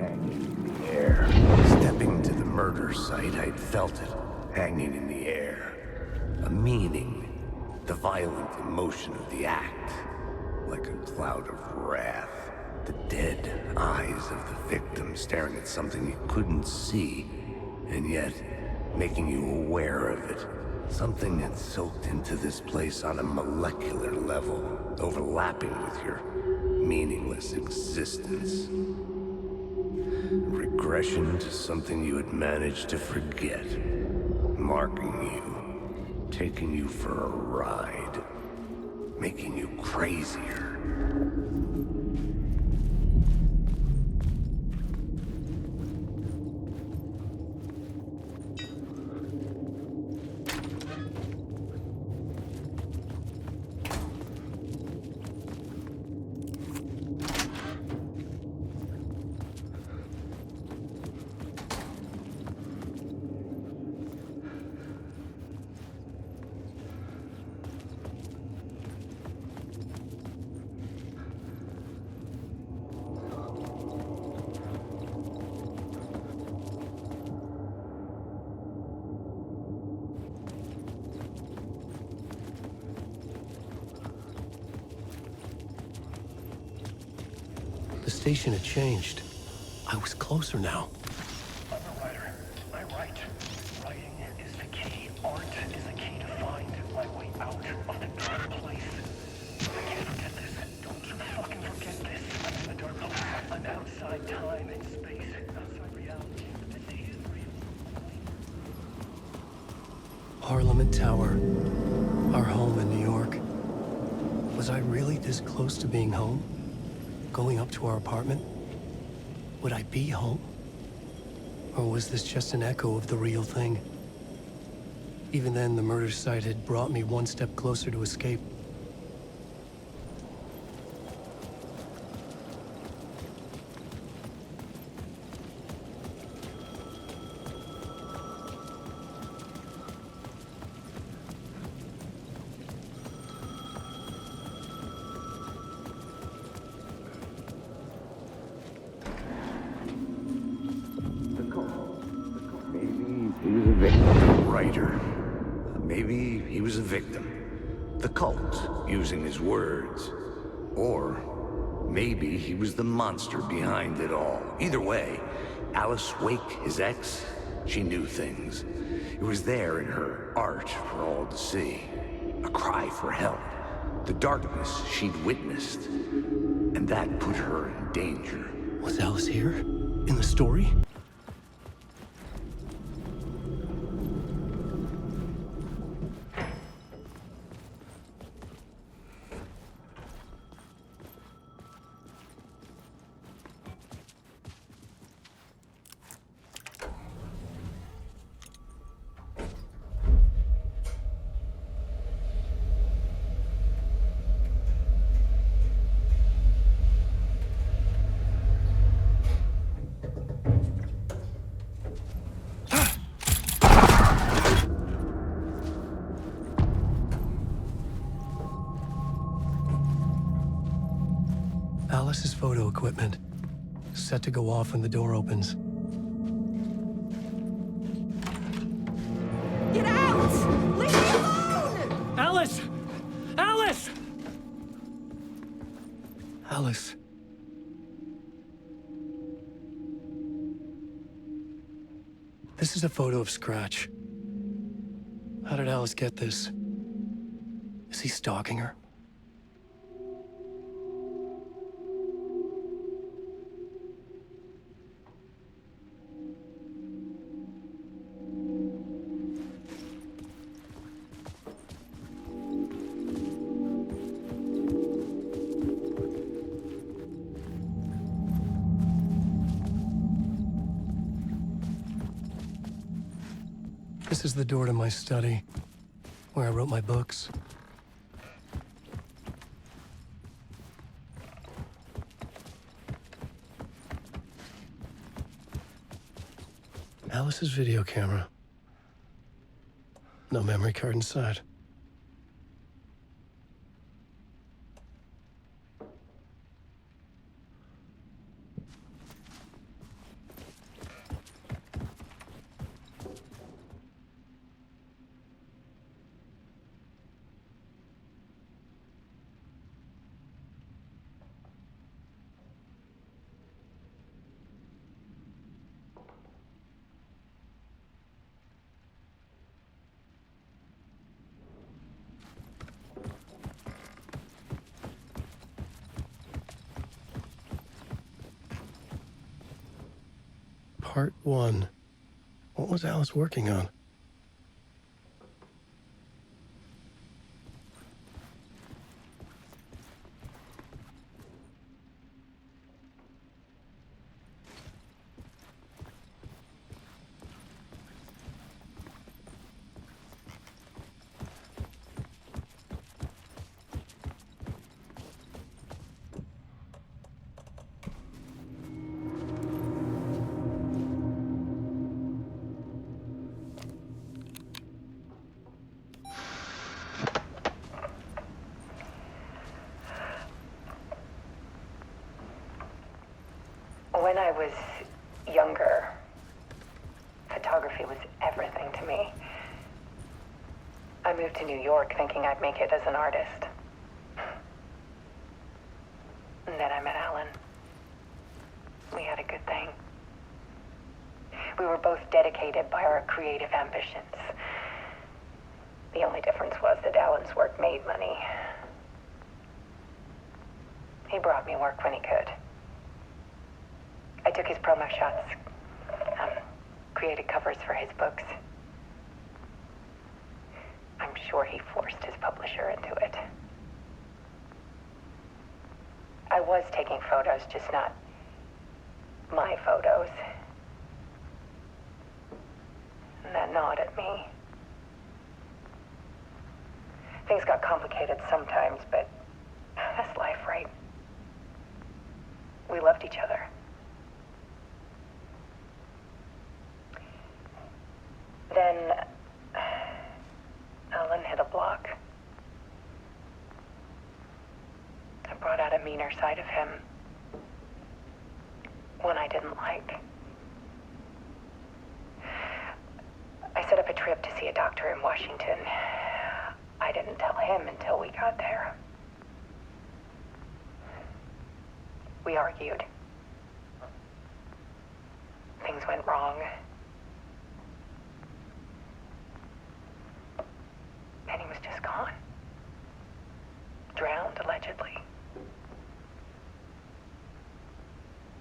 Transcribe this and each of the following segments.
hanging in the air. Stepping to the murder site, I'd felt it, hanging in the air. A meaning, the violent emotion of the act, like a cloud of wrath. The dead eyes of the victim staring at something you couldn't see, and yet making you aware of it. Something had soaked into this place on a molecular level, overlapping with your meaningless existence. Regression to something you had managed to forget, marking you, taking you for a ride, making you crazier. The station had changed. I was closer now. I'm a writer. I write. Writing is the key. Art is the key to find my way out of the dark place. I can't forget this. Don't you fucking forget this. I'm in the dark place. I'm outside time and space. Outside reality. This is real. Parliament Tower. Our home in New York. Was I really this close to being home? Going up to our apartment? Would I be home? Or was this just an echo of the real thing? Even then, the murder site had brought me one step closer to escape. He was a victim. A writer. Maybe he was a victim. The cult, using his words. Or maybe he was the monster behind it all. Either way, Alice Wake, his ex, she knew things. It was there in her art for all to see. A cry for help. The darkness she'd witnessed. And that put her in danger. Was Alice here? In the story? Alice's photo equipment. Set to go off when the door opens. Get out! Leave me alone! Alice! Alice! Alice. This is a photo of Scratch. How did Alice get this? Is he stalking her? This is the door to my study, where I wrote my books. Alice's video camera. No memory card inside. Part 1. What was Alice working on? When I was younger, photography was everything to me. I moved to New York thinking I'd make it as an artist. And then I met Alan. We had a good thing. We were both dedicated by our creative ambitions. The only difference was that Alan's work made money. He brought me work when he could. I took his promo shots, created covers for his books. I'm sure he forced his publisher into it. I was taking photos, just not my photos. And that gnawed at me. Things got complicated sometimes, but that's life, right? We loved each other. Then Alan hit a block. I brought out a meaner side of him. One I didn't like. I set up a trip to see a doctor in Washington. I didn't tell him until we got there. We argued. Things went wrong. And he was just gone. Drowned, allegedly.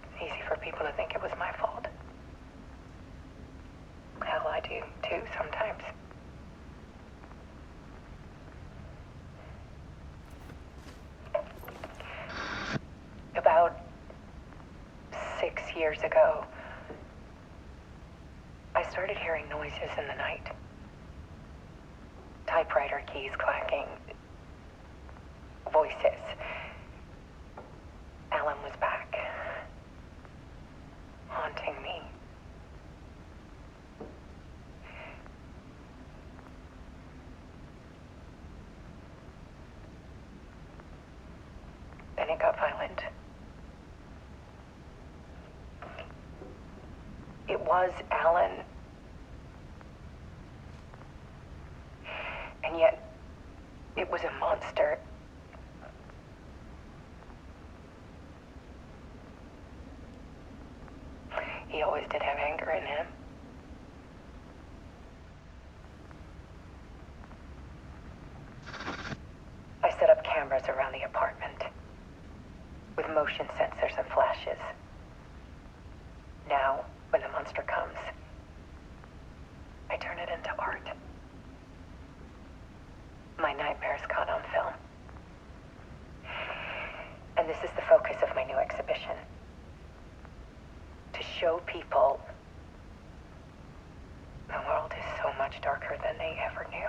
It's easy for people to think it was my fault. Hell, I do too sometimes. About 6 years ago, I started hearing noises in the night. Typewriter keys clacking. Voices. Alan was back. Haunting me. Then it got violent. It was Alan. And yet, it was a monster. He always did have anger in him. I set up cameras around the apartment with motion sensors and flashes. Now, when the monster comes, I turn it into art. My nightmares caught on film. And this is the focus of my new exhibition. To show people the world is so much darker than they ever knew.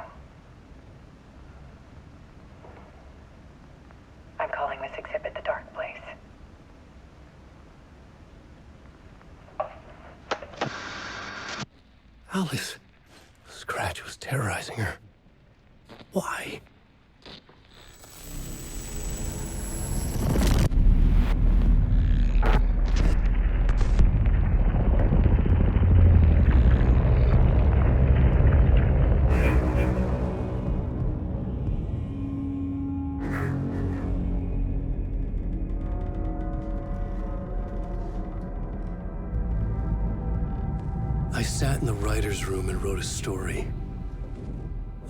I'm calling this exhibit The Dark Place. Alice. Scratch was terrorizing her. Why? I sat in the writer's room and wrote a story.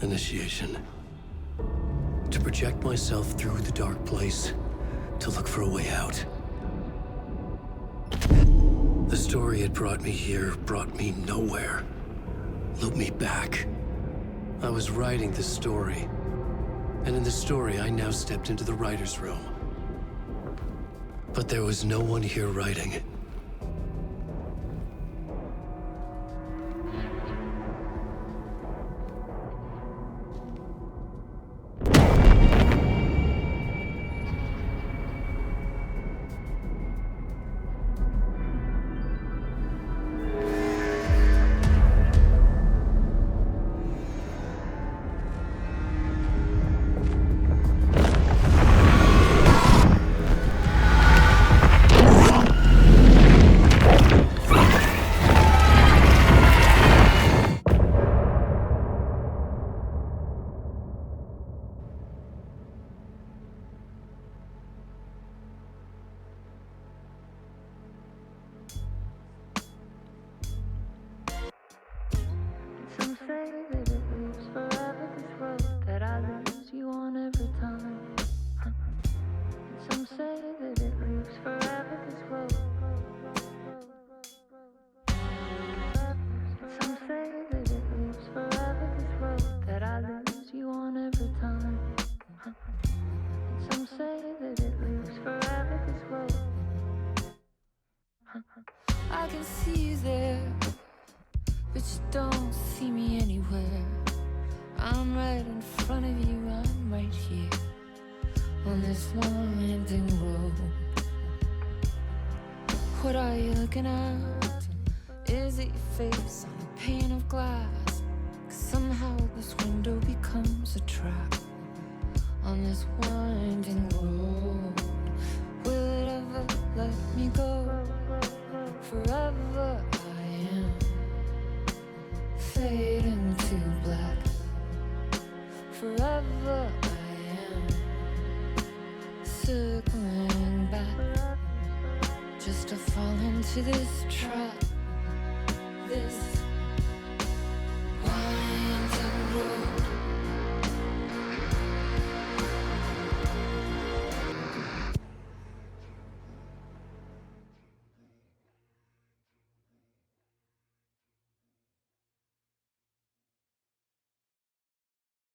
Initiation. To project myself through the dark place, to look for a way out. The story had brought me here, brought me nowhere. Looped me back. I was writing the story. And in the story, I now stepped into the writer's room. But there was no one here writing. Some say that it lives forever, this road that I lose you on every time. Some say that it lives forever, this road. Some say that it lives forever, this road that I lose you on every time. Some say that it lives forever, this road. I can see you there, but you don't see me anywhere. I'm right in front of you, I'm right here on this winding road. What are you looking at? Is it your face on a pane of glass? 'Cause somehow this window becomes a trap on this winding road. Will it ever let me go? Forever I am fading to black. Forever I am circling back, just to fall into this trap. This